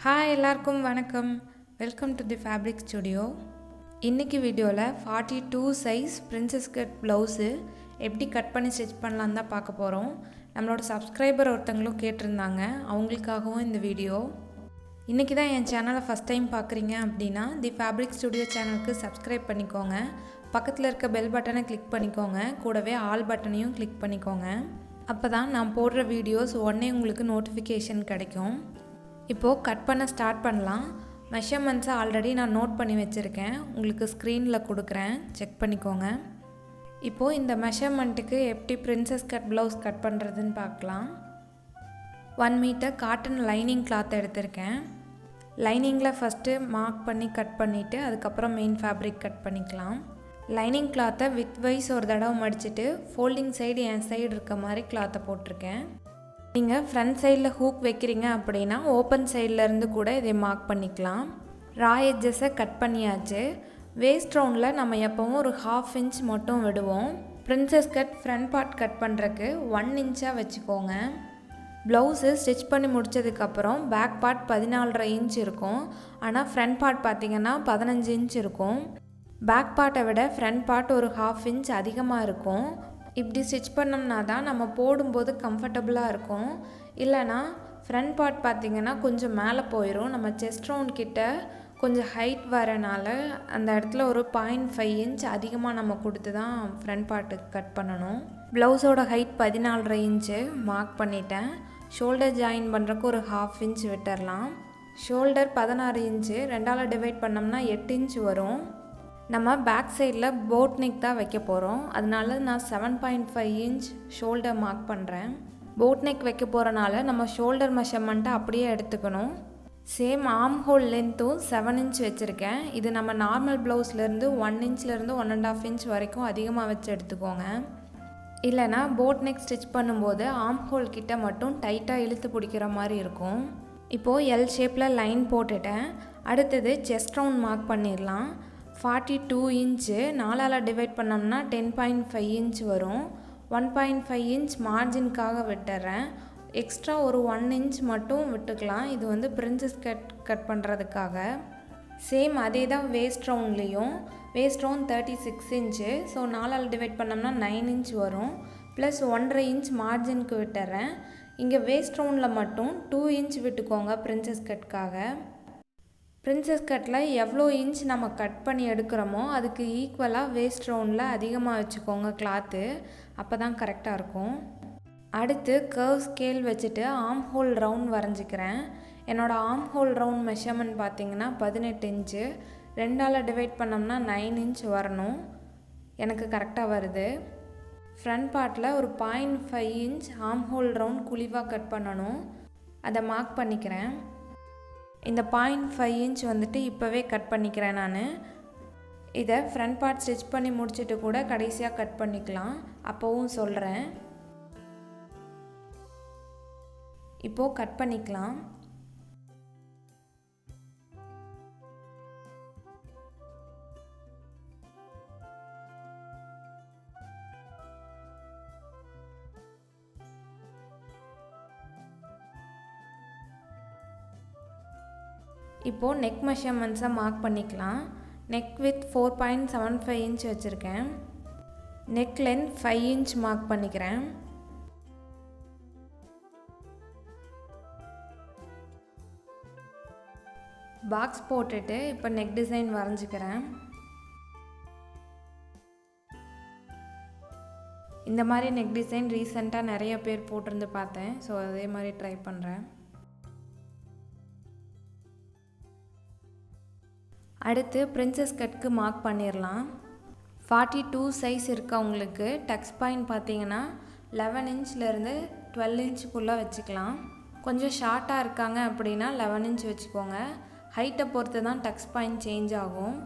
Hi எல்லாருக்கும் வணக்கம். Welcome to the fabric studio. இன்றைக்கி வீடியோவில் 42 சைஸ் பிரின்சஸ் கட் ப்ளவுஸு எப்படி கட் பண்ணி ஸ்டிச் பண்ணலான்னு தான் பார்க்க போகிறோம். நம்மளோட சப்ஸ்கிரைபர் ஒருத்தங்களும் கேட்டிருந்தாங்க, அவங்களுக்காகவும் இந்த வீடியோ. இன்றைக்கி தான் என் சேனலை ஃபஸ்ட் டைம் பார்க்குறீங்க அப்படின்னா தி ஃபேப்ரிக் ஸ்டுடியோ சேனலுக்கு சப்ஸ்கிரைப் பண்ணிக்கோங்க. பக்கத்தில் இருக்க பெல் பட்டனை கிளிக் பண்ணிக்கோங்க, கூடவே ஆல் பட்டனையும் கிளிக் பண்ணிக்கோங்க. அப்போ தான் நான் போடுற வீடியோஸ் உடனே உங்களுக்கு நோட்டிஃபிகேஷன் கிடைக்கும். இப்போது கட் பண்ண ஸ்டார்ட் பண்ணலாம். மெஷர்மெண்ட்ஸை ஆல்ரெடி நான் நோட் பண்ணி வச்சுருக்கேன், உங்களுக்கு ஸ்க்ரீனில் கொடுக்குறேன், செக் பண்ணிக்கோங்க. இப்போது இந்த மெஷர்மெண்ட்டுக்கு எப்படி பிரின்சஸ் கட் ப்ளவுஸ் கட் பண்ணுறதுன்னு பார்க்கலாம். 1 மீட்டர் காட்டன் லைனிங் கிளாத் எடுத்திருக்கேன். லைனிங்கில் ஃபஸ்ட்டு மார்க் பண்ணி கட் பண்ணிவிட்டு அதுக்கப்புறம் மெயின் ஃபேப்ரிக் கட் பண்ணிக்கலாம். லைனிங் கிளாத்தை வித் வைஸ் ஒரு தடவை மடிச்சுட்டு ஃபோல்டிங் சைடு என் சைடு இருக்க மாதிரி கிளாத்தை போட்டிருக்கேன். நீங்கள் ஃப்ரண்ட் சைடில் ஹூக் வைக்கிறீங்க அப்படின்னா ஓப்பன் சைட்லேருந்து கூட இதை மார்க் பண்ணிக்கலாம். ரா எட்ஜஸை கட் பண்ணியாச்சு. வேஸ்ட் ரவுண்டில் நம்ம எப்போவும் ஒரு 1/2 இன்ச் மட்டும் விடுவோம். Princess cut front part cut பண்ணுறக்கு 1 இன்ச்சாக வச்சுக்கோங்க. ப்ளவுஸு ஸ்டிச் பண்ணி முடித்ததுக்கப்புறம் பேக் பார்ட் 14.5 இன்ச் இருக்கும், ஆனால் ஃப்ரண்ட் பார்ட் பார்த்திங்கன்னா 15 இன்ச் இருக்கும். பேக் பார்ட்டை விட ஃப்ரண்ட் பார்ட் ஒரு 1/2 இன்ச் அதிகமாக இருக்கும். இப்படி ஸ்டிச் பண்ணோம்னா தான் நம்ம போடும்போது கம்ஃபர்டபுளாக இருக்கும். இல்லைனா ஃப்ரண்ட் பார்ட் பார்த்திங்கன்னா கொஞ்சம் மேலே போயிடும். நம்ம செஸ்ட் ரவுண்ட் கிட்ட கொஞ்சம் ஹைட் வரனால அந்த இடத்துல ஒரு 0.5 இன்ச் அதிகமாக நம்ம கொடுத்து தான் ஃப்ரண்ட் பார்ட்டுக்கு கட் பண்ணணும். ப்ளவுஸோட ஹைட் 14.5 இன்ச்சு மார்க் பண்ணிட்டேன். ஷோல்டர் ஜாயின் பண்ணுறக்கு ஒரு 1/2 இன்ச் விட்டுடலாம். ஷோல்டர் 16 இன்ச்சு, 2ஆல் டிவைட் பண்ணோம்னா 8 இன்ச் வரும். நம்ம பேக் சைடில் போட் நெக் தான் வைக்க போகிறோம், அதனால நான் 7.5 இன்ச் ஷோல்டர் மார்க் பண்ணுறேன். போட் நெக் வைக்க போகிறனால நம்ம ஷோல்டர் மெஷர்மெண்ட்டை அப்படியே எடுத்துக்கணும். சேம் ஆர்ம் ஹோல் லென்த்தும் 7 இன்ச் வச்சுருக்கேன். இது நம்ம நார்மல் ப்ளவுஸ்லேருந்து 1 இன்ச்லேருந்து 1.5 இன்ச் வரைக்கும் அதிகமாக வச்சு எடுத்துக்கோங்க. இல்லைனா போட் நெக் ஸ்டிச் பண்ணும்போது ஆர்ம் ஹோல் கிட்ட மட்டும் டைட்டாக இழுத்து பிடிக்கிற மாதிரி இருக்கும். இப்போது எல் ஷேப்பில் லைன் போட்டுட்டேன். அடுத்தது செஸ்ட் ரவுண்ட் மார்க் பண்ணிடலாம். 42 இன்ச்சு 4ஆல் டிவைட் பண்ணோம்னா 10.5 இன்ச் வரும். 1.5 இன்ச் மார்ஜின்காக விட்டுறேன். எக்ஸ்ட்ரா ஒரு 1 இன்ச் மட்டும் விட்டுக்கலாம். இது வந்து பிரின்சஸ் கட் பண்ணுறதுக்காக. சேம் அதே தான் வேஸ்ட் ரவுண்ட்லேயும். வேஸ்ட் ரவுண்ட் 36 இன்ச்சு, ஸோ 4ஆல் டிவைட் பண்ணோம்னா 9 இன்ச் வரும். ப்ளஸ் 1.5 இன்ச் மார்ஜினுக்கு விட்டுறேன். இங்கே வேஸ்ட் ரவுண்டில் மட்டும் 2 இன்ச் விட்டுக்கோங்க பிரின்சஸ் கட்காக. பிரின்சஸ் கட்டில் எவ்வளோ இன்ச் நம்ம கட் பண்ணி எடுக்கிறோமோ அதுக்கு ஈக்குவலாக வேஸ்ட் ரவுண்டில் அதிகமாக வச்சுக்கோங்க கிளாத்து, அப்போ தான் கரெக்டாக இருக்கும். அடுத்து கர்வ் ஸ்கேல் வச்சுட்டு ஆர்ம் ஹோல் ரவுண்ட் வரைஞ்சிக்கிறேன். என்னோடய ஆர்ம் ஹோல் ரவுண்ட் மெஷர்மெண்ட் பார்த்திங்கன்னா 18 இன்ச்சு. 2ஆல் டிவைட் பண்ணோம்னா 9 இன்ச் வரணும். எனக்கு கரெக்டாக வருது. ஃப்ரண்ட் பார்ட்டில் ஒரு 0.5 இன்ச் ஆர்ம் ஹோல் ரவுண்ட் குழிவாக கட் பண்ணணும், அதை மார்க் பண்ணிக்கிறேன். இந்த 0.5 இன்ச் வந்துட்டு இப்போவே கட் பண்ணிக்கிறேன் நான். இதை ஃப்ரண்ட் பார்ட் ஸ்டிச் பண்ணி முடிச்சுட்டு கூட கடைசியாக கட் பண்ணிக்கலாம், அப்போவும் சொல்கிறேன். இப்போது கட் பண்ணிக்கலாம். இப்போது நெக் மெஷர்மெண்ட்ஸை மார்க் பண்ணிக்கலாம். நெக் வித் 4.75 இன்ச் வச்சுருக்கேன். நெக் லென்த் 5 இன்ச் மார்க் பண்ணிக்கிறேன். பாக்ஸ் போட்டுட்டு இப்போ நெக் டிசைன் வரைஞ்சிக்கிறேன். இந்த மாதிரி நெக் டிசைன் ரீசெண்டாக நிறைய பேர் போட்டிருந்து பார்த்தேன், ஸோ அதே மாதிரி ட்ரை பண்ணுறேன். அடுத்து பிரின்சஸ் கட்க்கு மார்க் பண்ணிடலாம். 42 சைஸ் இருக்கவங்களுக்கு டக்ஸ் பாயிண்ட் பார்த்திங்கன்னா 11 இன்ச்லேருந்து 12 இன்ச்சுக்குள்ளே வச்சுக்கலாம். கொஞ்சம் ஷார்ட்டாக இருக்காங்க அப்படின்னா 11 இன்ச் வச்சுக்கோங்க. ஹைட்டை பொறுத்து தான் டக்ஸ் பாயிண்ட் சேஞ்ச் ஆகும்.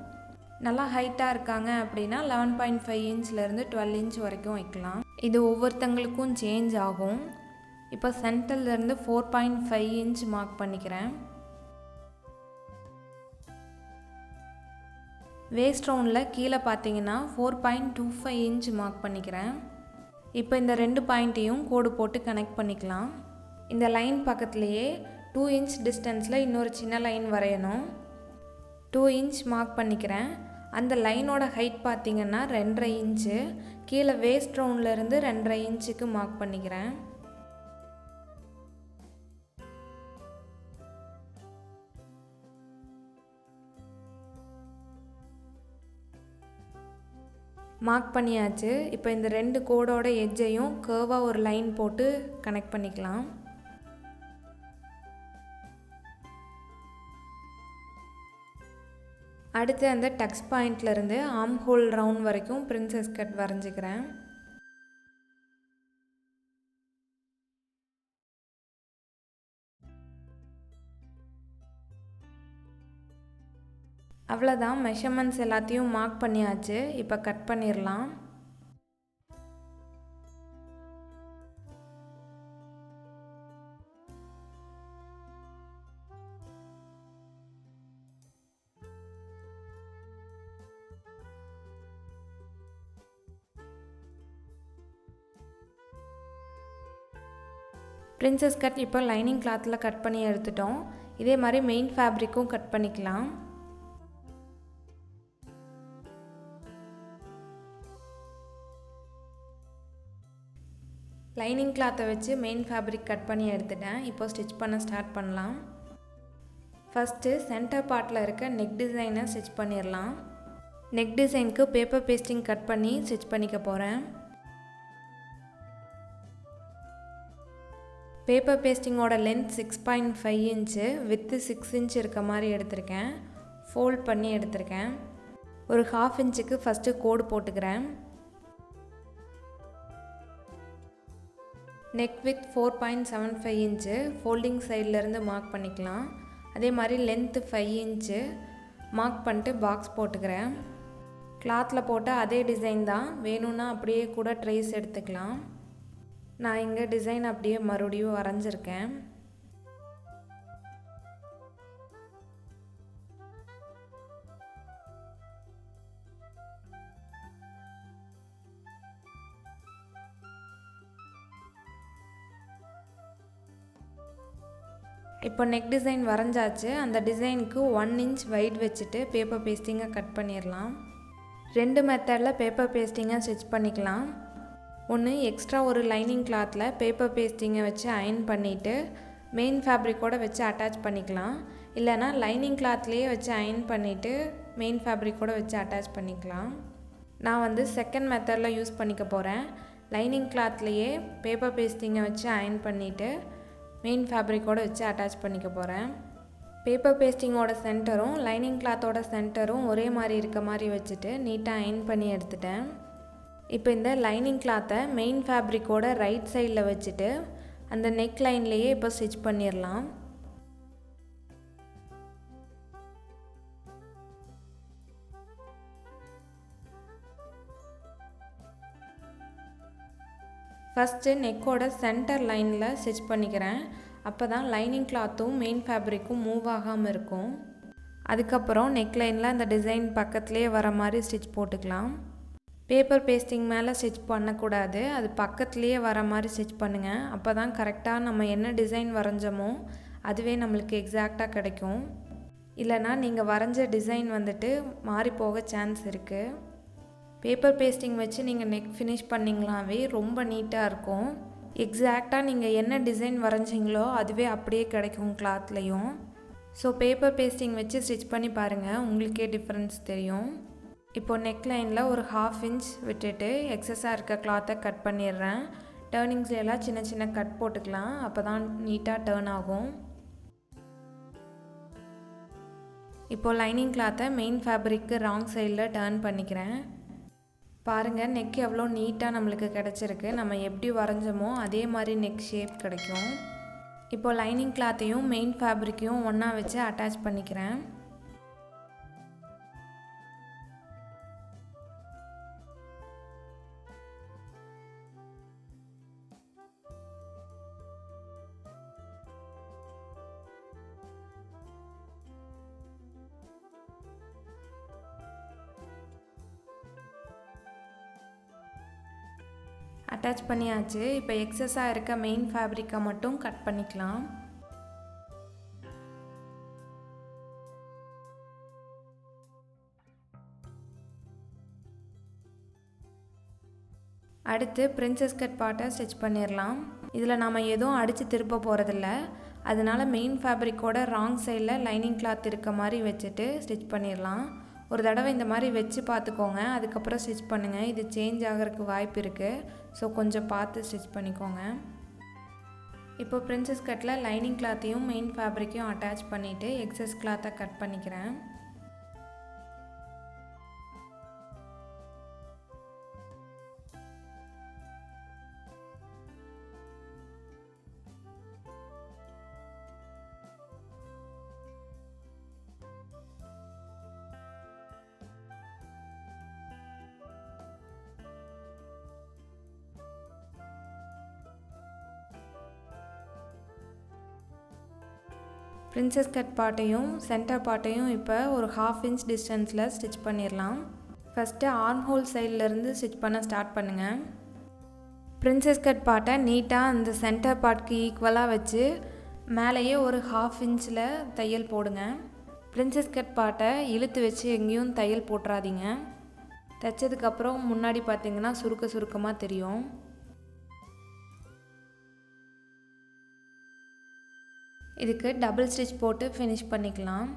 நல்லா ஹைட்டாக இருக்காங்க அப்படின்னா 11.5 இன்ச்லேருந்து 12 இன்ச் வரைக்கும் வைக்கலாம். இது ஒவ்வொருத்தங்களுக்கும் சேஞ்ச் ஆகும். இப்போ சென்டர்லேருந்து 4.5 இன்ச் மார்க் பண்ணிக்கிறேன். வேஸ்ட் ரவுண்டில் கீழே பார்த்தீங்கன்னா 4.25 இன்ச் மார்க் பண்ணிக்கிறேன். இப்போ இந்த 2 பாயிண்ட்டையும் கோடு போட்டு கனெக்ட் பண்ணிக்கலாம். இந்த லைன் பக்கத்துலேயே 2 இன்ச் டிஸ்டன்ஸில் இன்னொரு சின்ன லைன் வரையணும். 2 இன்ச் மார்க் பண்ணிக்கிறேன். அந்த லைனோட ஹைட் பார்த்திங்கன்னா 2.5 இன்ச்சு. கீழே வேஸ்ட் ரவுண்ட்லேருந்து 2.5 இன்ச்சுக்கு மார்க் பண்ணிக்கிறேன். மார்க் பண்ணியாச்சு. இப்போ இந்த 2 கோடோட எட்ஜையும் கர்வாக ஒரு லைன் போட்டு கனெக்ட் பண்ணிக்கலாம். அடுத்து அந்த டக்ஸ் பாயிண்ட்லேருந்து ஆர்ம் ஹோல் ரவுண்ட் வரைக்கும் பிரின்சஸ் கட் வரைஞ்சிக்கிறேன். அவ்வளோதான், மெஷர்மெண்ட்ஸ் எல்லாத்தையும் மார்க் பண்ணியாச்சு. இப்போ கட் பண்ணிடலாம். பிரின்சஸ் கட் இப்போ லைனிங் கிளாத்தில் கட் பண்ணி எடுத்துட்டோம். இதே மாதிரி மெயின் ஃபேப்ரிக்கும் கட் பண்ணிக்கலாம். லைனிங் கிளாத்தை வச்சு மெயின் ஃபேப்ரிக் கட் பண்ணி எடுத்துட்டேன். இப்போ ஸ்டிச் பண்ண ஸ்டார்ட் பண்ணலாம். ஃபஸ்ட்டு சென்டர் பார்ட்டில் இருக்க நெக் டிசைனை ஸ்டிச் பண்ணிடலாம். நெக் டிசைனுக்கு பேப்பர் பேஸ்டிங் கட் பண்ணி ஸ்டிச் பண்ணிக்க போகிறேன். Paper பேஸ்டிங்கோட length 6.5 inch, with 6 inch இருக்க மாதிரி எடுத்திருக்கேன். ஃபோல்ட் பண்ணி எடுத்திருக்கேன். ஒரு 1/2 இன்ச்சுக்கு ஃபஸ்ட்டு கோடு போட்டுக்கிறேன். நெக் வித் 4.75 இன்ச்சு ஃபோல்டிங் சைட்லேருந்து மார்க் பண்ணிக்கலாம். அதே மாதிரி லென்த்து 5 இன்ச்சு மார்க் பண்ணிட்டு பாக்ஸ் போட்டுக்கிறேன். கிளாத்தில் போட்ட அதே டிசைன் தான், வேணும்னா அப்படியே கூட ட்ரேஸ் எடுத்துக்கலாம். நான் இங்கே டிசைன் அப்படியே மறுபடியும் வரைஞ்சிருக்கேன். இப்போ நெக் டிசைன் வரைஞ்சாச்சு. அந்த டிசைனுக்கு 1 இன்ச் வைட் வச்சுட்டு பேப்பர் பேஸ்டிங்கை கட் பண்ணிடலாம். 2 மெத்தடில் பேப்பர் பேஸ்டிங்கை ஸ்டிச் பண்ணிக்கலாம். ஒன்று, எக்ஸ்ட்ரா ஒரு லைனிங் கிளாத்தில் பேப்பர் பேஸ்டிங்கை வச்சு அயன் பண்ணிவிட்டு மெயின் ஃபேப்ரிக்கோடு வச்சு அட்டாச் பண்ணிக்கலாம். இல்லைனா லைனிங் கிளாத்லேயே வச்சு அயன் பண்ணிவிட்டு மெயின் ஃபேப்ரிக்கோடு வச்சு அட்டாச் பண்ணிக்கலாம். நான் செகண்ட் மெத்தடில் யூஸ் பண்ணிக்க போகிறேன். லைனிங் கிளாத்லேயே பேப்பர் பேஸ்டிங்கை வச்சு அயன் பண்ணிவிட்டு மெயின் ஃபேப்ரிக்கோடு வச்சு அட்டாச் பண்ணிக்க போகிறேன். பேப்பர் பேஸ்டிங்கோட சென்டரும் லைனிங் கிளாத்தோட சென்டரும் ஒரே மாதிரி இருக்க மாதிரி வச்சுட்டு நீட்டாக அயன் பண்ணி எடுத்துட்டேன். இப்போ இந்த லைனிங் கிளாத்தை மெயின் ஃபேப்ரிக்கோட ரைட் சைடில் வச்சுட்டு அந்த நெக் லைன்லேயே இப்போ ஸ்டிச் பண்ணிடலாம். ஃபஸ்ட்டு நெக்கோட சென்டர் லைனில் ஸ்டிச் பண்ணிக்கிறேன். அப்போ தான் லைனிங் கிளாத்தும் மெயின் ஃபேப்ரிக்கும் மூவ் ஆகாமல் இருக்கும். அதுக்கப்புறம் நெக் லைனில் அந்த டிசைன் பக்கத்துலேயே வர மாதிரி ஸ்டிச் போட்டுக்கலாம். பேப்பர் பேஸ்டிங் மேலே ஸ்டிச் பண்ணக்கூடாது, அது பக்கத்துலேயே வர மாதிரி ஸ்டிச் பண்ணுங்கள். அப்போ தான் கரெக்டாக நம்ம என்ன டிசைன் வரைஞ்சோமோ அதுவே நம்மளுக்கு எக்ஸாக்டாக கிடைக்கும். இல்லைனா நீங்கள் வரைஞ்ச டிசைன் மாறி போக சான்ஸ் இருக்குது. பேப்பர் பேஸ்டிங் வச்சு நீங்கள் நெக் ஃபினிஷ் பண்ணிங்களாவே ரொம்ப நீட்டாக இருக்கும். எக்ஸாக்டாக நீங்கள் என்ன டிசைன் வரைஞ்சிங்களோ அதுவே அப்படியே கிடைக்கும் கிளாத்லேயும். ஸோ பேப்பர் பேஸ்டிங் வச்சு ஸ்டிச் பண்ணி பாருங்கள், உங்களுக்கே டிஃப்ரென்ஸ் தெரியும். இப்போ நெக் லைனில் ஒரு 1/2 இன்ச் விட்டுட்டு எக்ஸஸாக இருக்க கிளாத்தை கட் பண்ணிடுறேன். டர்னிங்ஸ்லாம் சின்ன சின்ன கட் போட்டுக்கலாம், அப்போ தான் நீட்டாக டர்ன் ஆகும். இப்போது லைனிங் கிளாத்தை மெயின் ஃபேப்ரிக்கு ராங் சைடில் டர்ன் பண்ணிக்கிறேன். பாருங்கள், நெக் எவ்வளோ நீட்டாக நம்மளுக்கு கிடச்சிருக்கு. நம்ம எப்படி வரைஞ்சோமோ அதே மாதிரி நெக் ஷேப் கிடைக்கும். இப்போது லைனிங் கிளாத்தையும் மெயின் ஃபேப்ரிக்கையும் ஒன்றா வச்சு அட்டாச் பண்ணிக்கிறேன். அட்டாச் பண்ணியாச்சு. இப்போ எக்ஸஸாக இருக்க மெயின் ஃபேப்ரிக்கை மட்டும் கட் பண்ணிக்கலாம். அடுத்து பிரின்சஸ் கட் பார்ட்டை ஸ்டிச் பண்ணிடலாம். இதில் நாம் எதுவும் அடித்து திருப்ப போகிறதில்ல. அதனால் மெயின் ஃபேப்ரிக்கோட ராங் சைடில் லைனிங் கிளாத் இருக்க மாதிரி வச்சுட்டு ஸ்டிச் பண்ணிடலாம். ஒரு தடவை இந்த மாதிரி வச்சு பார்த்துக்கோங்க, அதுக்கப்புறம் ஸ்டிச் பண்ணுங்கள். இது சேஞ்ச் ஆகிறதுக்கு வாய்ப்பு இருக்குது. ஸோ கொஞ்சம் பார்த்து ஸ்டிச் பண்ணிக்கோங்க. இப்போ பிரின்சஸ் கட்டில் லைனிங் கிளாத்தையும் மெயின் ஃபேப்ரிக்கையும் அட்டாச் பண்ணிவிட்டு எக்ஸஸ் கிளாத்தை கட் பண்ணிக்கிறேன். பிரின்சஸ் கட் பார்ட்டையும் சென்டர் பார்ட்டையும் இப்போ ஒரு 1/2 இன்ச் டிஸ்டன்ஸில் ஸ்டிச் பண்ணிடலாம். ஃபஸ்ட்டு ஆர்ம் ஹோல் சைட்லேருந்து ஸ்டிச் பண்ண ஸ்டார்ட் பண்ணுங்கள். பிரின்சஸ் கட் பார்ட்டை நீட்டாக அந்த சென்டர் பார்ட்க்கு ஈக்குவலாக வச்சு மேலேயே ஒரு 1/2 இன்ச்சில் தையல் போடுங்க. பிரின்சஸ் கட் பார்ட்டை இழுத்து வச்சு எங்கேயும் தையல் போட்டுறாதீங்க. தைச்சதுக்கப்புறம் முன்னாடி பார்த்திங்கன்னா சுருக்கமாக தெரியும். இதுக்கு டபுள் ஸ்டிச் போட்டு ஃபினிஷ் பண்ணிக்கலாம்.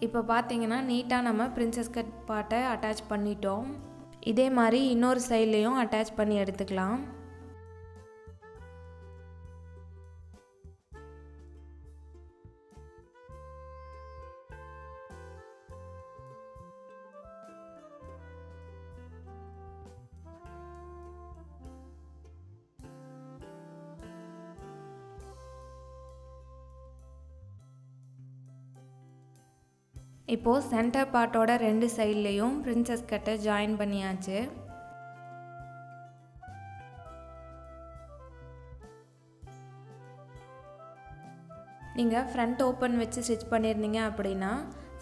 இப்போ பார்த்தீங்கன்னா நீட்டாக நம்ம பிரின்சஸ் கட் பார்ட்டை அட்டாச் பண்ணிட்டோம். இதே மாதிரி இன்னொரு சைட்லேயும் அட்டாச் பண்ணி எடுத்துக்கலாம். இப்போது சென்டர் பார்ட்டோட 2 சைட்லேயும் பிரின்சஸ் கட்டை ஜாயின் பண்ணியாச்சு. நீங்கள் ஃப்ரண்ட் ஓப்பன் வச்சு ஸ்டிச் பண்ணியிருந்தீங்க அப்படின்னா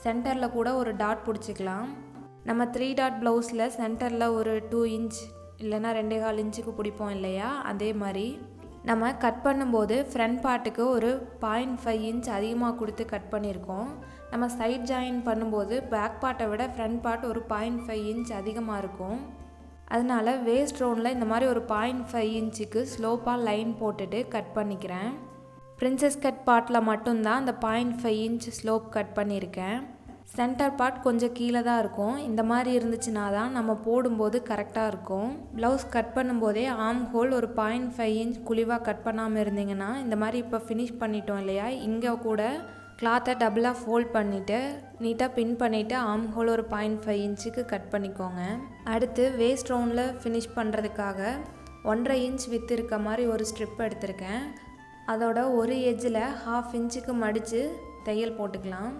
சென்டரில் கூட ஒரு டாட் பிடிச்சிக்கலாம். நம்ம 3 டாட் ப்ளவுஸில் சென்டரில் ஒரு 2 இன்ச் இல்லைனா 2.25 இன்ச்சுக்கு பிடிப்போம் இல்லையா, அதே மாதிரி நம்ம கட் பண்ணும்போது ஃப்ரண்ட் பார்ட்டுக்கு ஒரு 0.5 இன்ச் அதிகமாக கொடுத்து கட் பண்ணியிருக்கோம். நம்ம சைட் ஜாயின் பண்ணும்போது பேக் பார்ட்டை விட ஃப்ரண்ட் பார்ட் ஒரு 0.5 இன்ச் அதிகமாக இருக்கும். அதனால் வேஸ்ட் ரவுண்டில் இந்த மாதிரி ஒரு 0.5 இன்ச்சுக்கு ஸ்லோப்பாக லைன் போட்டுட்டு கட் பண்ணிக்கிறேன். பிரின்சஸ் கட் பார்ட்டில் மட்டும்தான் அந்த 0.5 இன்ச் ஸ்லோப் கட் பண்ணியிருக்கேன். சென்டர் பார்ட் கொஞ்சம் கீழே தான் இருக்கும். இந்த மாதிரி இருந்துச்சுன்னா தான் நம்ம போடும்போது கரெக்டாக இருக்கும். ப்ளவுஸ் கட் பண்ணும்போதே ஆர்ம் ஹோல் ஒரு 0.5 இன்ச் குழிவாக கட் பண்ணாமல் இருந்தீங்கன்னா இந்த மாதிரி இப்போ ஃபினிஷ் பண்ணிட்டோம் இல்லையா, இங்கே கூட கிளாத்தை டபுளாக ஃபோல்ட் பண்ணிவிட்டு நீட்டாக பின் பண்ணிவிட்டு ஆர்ம் ஹோல் ஒரு 0.5 இன்ச்சுக்கு கட் பண்ணிக்கோங்க. அடுத்து வேஸ்ட் ரவுண்டில் ஃபினிஷ் பண்ணுறதுக்காக 1.5 இன்ச் வித் இருக்க மாதிரி ஒரு ஸ்ட்ரிப் எடுத்திருக்கேன். அதோட ஒரு எட்ஜில் 1/2 இன்ச்சுக்கு மடித்து தையல் போட்டுக்கலாம்.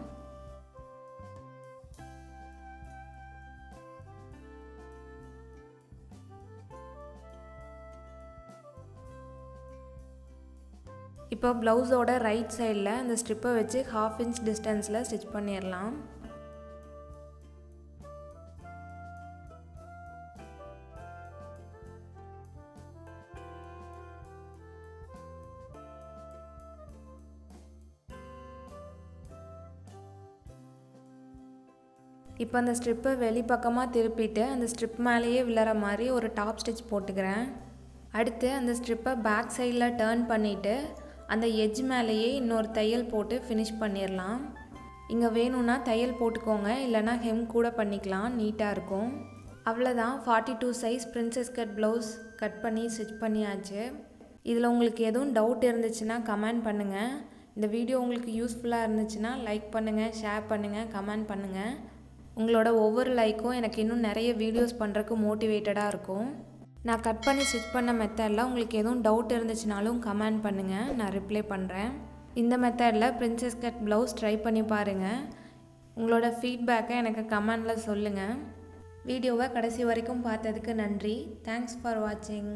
இப்போ ப்ளவுஸோட ரைட் சைடில் அந்த ஸ்ட்ரிப்பை வச்சு 1/2 இன்ச் டிஸ்டன்ஸில் ஸ்டிச் பண்ணிடலாம். இப்போ அந்த ஸ்ட்ரிப்பை வெளிப்பக்கமாக திருப்பிட்டு அந்த ஸ்ட்ரிப் மேலேயே விழற மாதிரி ஒரு டாப் ஸ்டிச் போட்டுக்கிறேன். அடுத்து அந்த ஸ்ட்ரிப்பை பேக் சைடில் டர்ன் பண்ணிவிட்டு அந்த எட்ஜ் மேலேயே இன்னொரு தையல் போட்டு ஃபினிஷ் பண்ணிடலாம். இங்கே வேணும்னா தையல் போட்டுக்கோங்க, இல்லைனா ஹெம் கூட பண்ணிக்கலாம், நீட்டாக இருக்கும். அவ்வளோதான், 42 size princess cut blouse cut பண்ணி ஸ்டிச் பண்ணியாச்சு. இதில் உங்களுக்கு எதுவும் டவுட் இருந்துச்சுன்னா கமெண்ட் பண்ணுங்கள். இந்த வீடியோ உங்களுக்கு யூஸ்ஃபுல்லாக இருந்துச்சுன்னா லைக் பண்ணுங்கள், ஷேர் பண்ணுங்கள், கமெண்ட் பண்ணுங்கள். உங்களோட ஒவ்வொரு லைக்கும் எனக்கு இன்னும் நிறைய வீடியோஸ் பண்ணுறதுக்கு மோட்டிவேட்டடாக இருக்கும். நான் கட் பண்ணி ஸ்டிச் பண்ண மெத்தடில் உங்களுக்கு எதுவும் டவுட் இருந்துச்சுனாலும் கமெண்ட் பண்ணுங்கள், நான் ரிப்ளை பண்ணுறேன். இந்த மெத்தடில் பிரின்சஸ் கட் ப்ளவுஸ் ட்ரை பண்ணி பாருங்கள். உங்களோட ஃபீட்பேக்கை எனக்கு கமெண்டில் சொல்லுங்கள். வீடியோவை கடைசி வரைக்கும் பார்த்ததுக்கு நன்றி. தேங்க்ஸ் ஃபார் வாட்சிங்.